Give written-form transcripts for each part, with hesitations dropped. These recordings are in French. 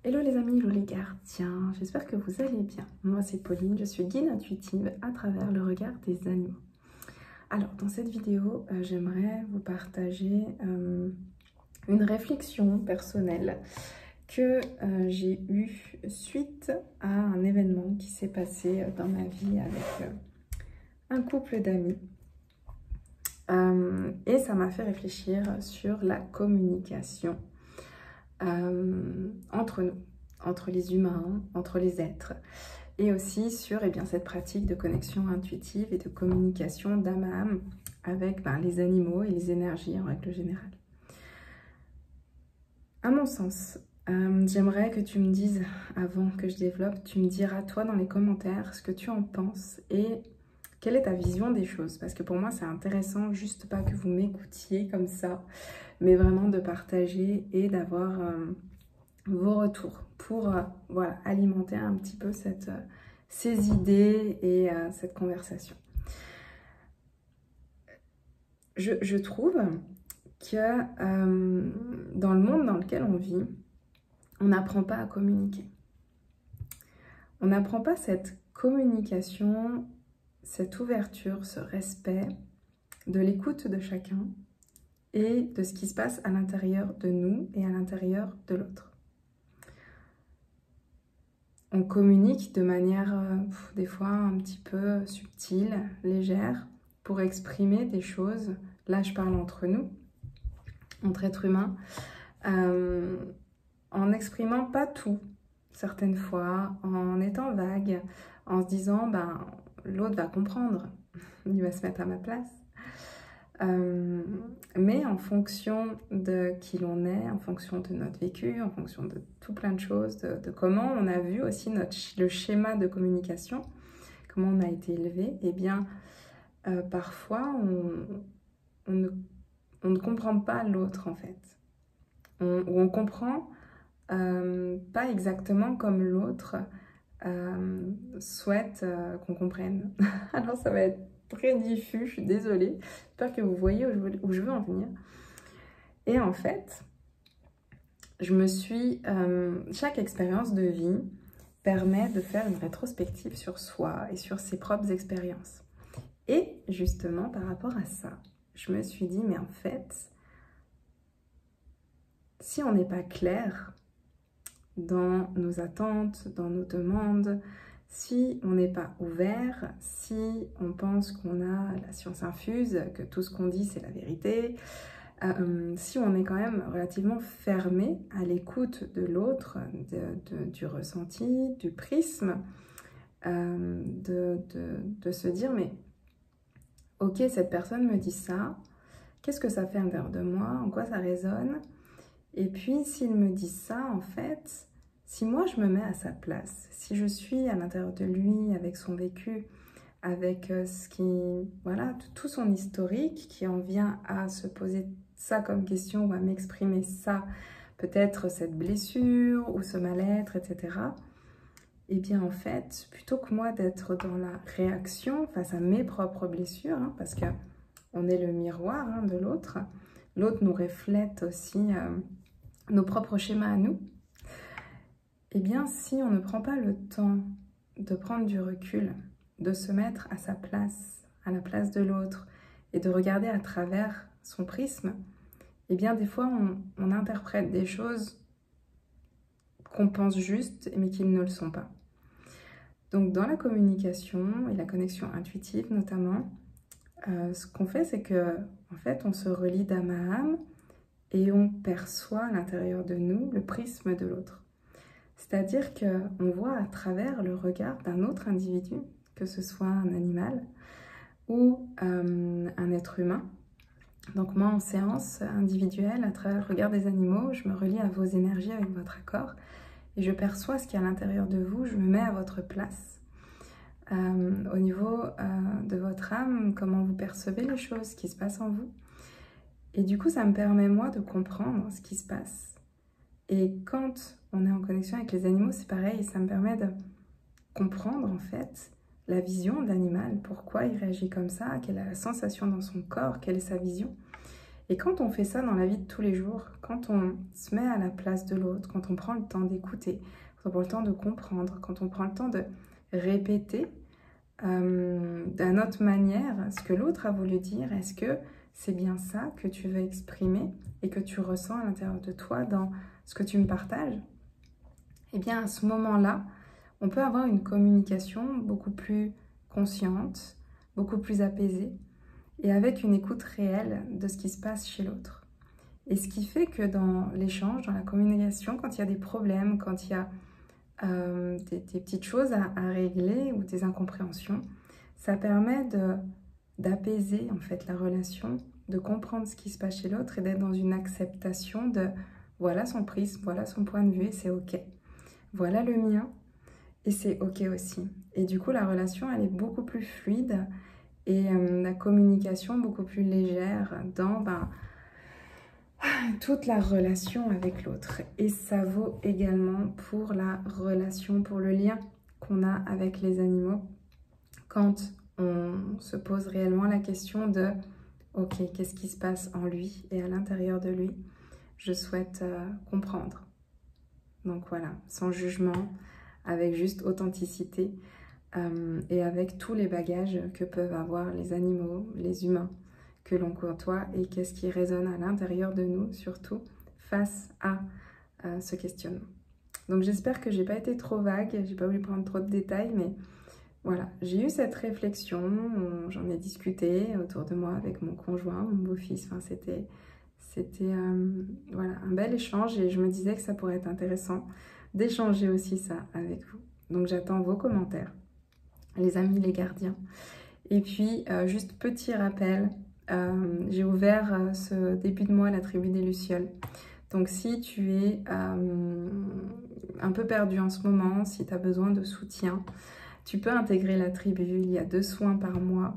Hello les amis, hello les gardiens, j'espère que vous allez bien. Moi c'est Pauline, je suis guide intuitive à travers le regard des animaux. Alors dans cette vidéo, j'aimerais vous partager une réflexion personnelle que j'ai eue suite à un événement qui s'est passé dans ma vie avec un couple d'amis. Et ça m'a fait réfléchir sur la communication entre nous, entre les humains, entre les êtres, et aussi sur cette pratique de connexion intuitive et de communication d'âme à âme avec les animaux et les énergies en règle générale. À mon sens, j'aimerais que tu me dises, avant que je développe, tu me diras toi dans les commentaires ce que tu en penses et quelle est ta vision des choses, parce que pour moi c'est intéressant, juste pas que vous m'écoutiez comme ça, mais vraiment de partager et d'avoir vos retours pour voilà, alimenter un petit peu ces idées et cette conversation. Je trouve que dans le monde dans lequel on vit, on n'apprend pas à communiquer. On n'apprend pas cette communication, cette ouverture, ce respect de l'écoute de chacun et de ce qui se passe à l'intérieur de nous et à l'intérieur de l'autre. On communique de manière des fois un petit peu subtile, légère, pour exprimer des choses. Là, je parle entre nous, entre êtres humains, en n'exprimant pas tout, certaines fois, en étant vague, en se disant l'autre va comprendre, il va se mettre à ma place. Mais en fonction de qui l'on est, en fonction de notre vécu, en fonction de tout plein de choses, de comment on a vu aussi le schéma de communication, comment on a été élevé, et bien parfois on ne comprend pas l'autre en fait. On comprend pas exactement comme l'autre souhaite qu'on comprenne. Alors ça va être très diffus, je suis désolée. J'espère que vous voyez où je veux en venir. Et en fait, chaque expérience de vie permet de faire une rétrospective sur soi et sur ses propres expériences. Et justement, par rapport à ça, je me suis dit, mais en fait, si on n'est pas clair dans nos attentes, dans nos demandes, si on n'est pas ouvert, si on pense qu'on a la science infuse, que tout ce qu'on dit c'est la vérité, si on est quand même relativement fermé à l'écoute de l'autre, du ressenti, du prisme, de se dire mais ok, cette personne me dit ça, qu'est-ce que ça fait à l'intérieur de moi, en quoi ça résonne? Et puis s'il me dit ça, en fait, si moi je me mets à sa place, si je suis à l'intérieur de lui avec son vécu, avec tout son historique qui en vient à se poser ça comme question ou à m'exprimer ça, peut-être cette blessure ou ce mal-être, etc. Et bien en fait, plutôt que moi d'être dans la réaction face à mes propres blessures, parce qu'on est le miroir de l'autre, l'autre nous reflète aussi nos propres schémas à nous, et bien si on ne prend pas le temps de prendre du recul, de se mettre à sa place, à la place de l'autre, et de regarder à travers son prisme, et bien des fois on interprète des choses qu'on pense justes, mais qui ne le sont pas. Donc dans la communication et la connexion intuitive notamment, ce qu'on fait, c'est que en fait on se relie d'âme à âme, et on perçoit à l'intérieur de nous le prisme de l'autre. C'est-à-dire qu'on voit à travers le regard d'un autre individu, que ce soit un animal ou un être humain. Donc moi, en séance individuelle, à travers le regard des animaux, je me relie à vos énergies avec votre accord et je perçois ce qu'il y a à l'intérieur de vous, je me mets à votre place. Au niveau de votre âme, comment vous percevez les choses, ce qui se passe en vous. Et du coup, ça me permet, moi, de comprendre ce qui se passe. Et quand on est en connexion avec les animaux, c'est pareil, ça me permet de comprendre, en fait, la vision de l'animal, pourquoi il réagit comme ça, quelle est la sensation dans son corps, quelle est sa vision. Et quand on fait ça dans la vie de tous les jours, quand on se met à la place de l'autre, quand on prend le temps d'écouter, quand on prend le temps de comprendre, quand on prend le temps de répéter d'une autre manière ce que l'autre a voulu dire, est-ce que c'est bien ça que tu veux exprimer et que tu ressens à l'intérieur de toi dans ce que tu me partages? Eh bien, à ce moment-là, on peut avoir une communication beaucoup plus consciente, beaucoup plus apaisée et avec une écoute réelle de ce qui se passe chez l'autre. Et ce qui fait que dans l'échange, dans la communication, quand il y a des problèmes, quand il y a des petites choses à régler ou des incompréhensions, ça permet d'apaiser en fait la relation, de comprendre ce qui se passe chez l'autre et d'être dans une acceptation de voilà son prisme, voilà son point de vue et c'est ok. Voilà le mien et c'est ok aussi. Et du coup, la relation, elle est beaucoup plus fluide et la communication beaucoup plus légère dans toute la relation avec l'autre. Et ça vaut également pour la relation, pour le lien qu'on a avec les animaux. Quand on se pose réellement la question de ok, qu'est-ce qui se passe en lui et à l'intérieur de lui? Je souhaite comprendre. Donc voilà, sans jugement, avec juste authenticité et avec tous les bagages que peuvent avoir les animaux, les humains que l'on côtoie et qu'est-ce qui résonne à l'intérieur de nous, surtout face à ce questionnement. Donc j'espère que j'ai pas été trop vague, j'ai pas voulu prendre trop de détails, mais voilà, j'ai eu cette réflexion, j'en ai discuté autour de moi avec mon conjoint, mon beau-fils, enfin, c'était voilà, un bel échange et je me disais que ça pourrait être intéressant d'échanger aussi ça avec vous. Donc j'attends vos commentaires, les amis, les gardiens. Et puis, juste petit rappel, j'ai ouvert ce début de mois la tribu des Lucioles. Donc si tu es un peu perdu en ce moment, si tu as besoin de soutien, tu peux intégrer la tribu. Il y a 2 soins par mois.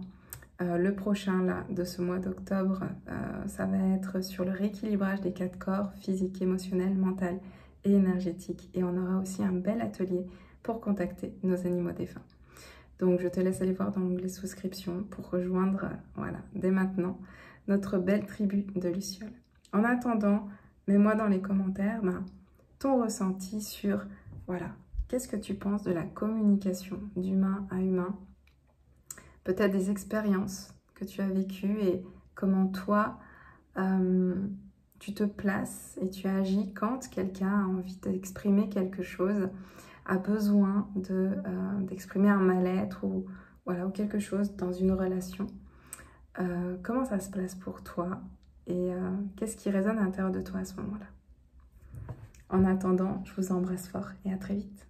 Le prochain là, de ce mois d'octobre, ça va être sur le rééquilibrage des 4 corps, physique, émotionnel, mental et énergétique. Et on aura aussi un bel atelier pour contacter nos animaux défunts. Donc je te laisse aller voir dans l'onglet souscription pour rejoindre, voilà, dès maintenant, notre belle tribu de Lucioles. En attendant, mets-moi dans les commentaires ton ressenti sur, voilà, qu'est-ce que tu penses de la communication d'humain à humain? Peut-être des expériences que tu as vécues et comment toi, tu te places et tu agis quand quelqu'un a envie d'exprimer quelque chose, a besoin d'exprimer un mal-être ou, voilà, ou quelque chose dans une relation. Comment ça se place pour toi et qu'est-ce qui résonne à l'intérieur de toi à ce moment-là? En attendant, je vous embrasse fort et à très vite.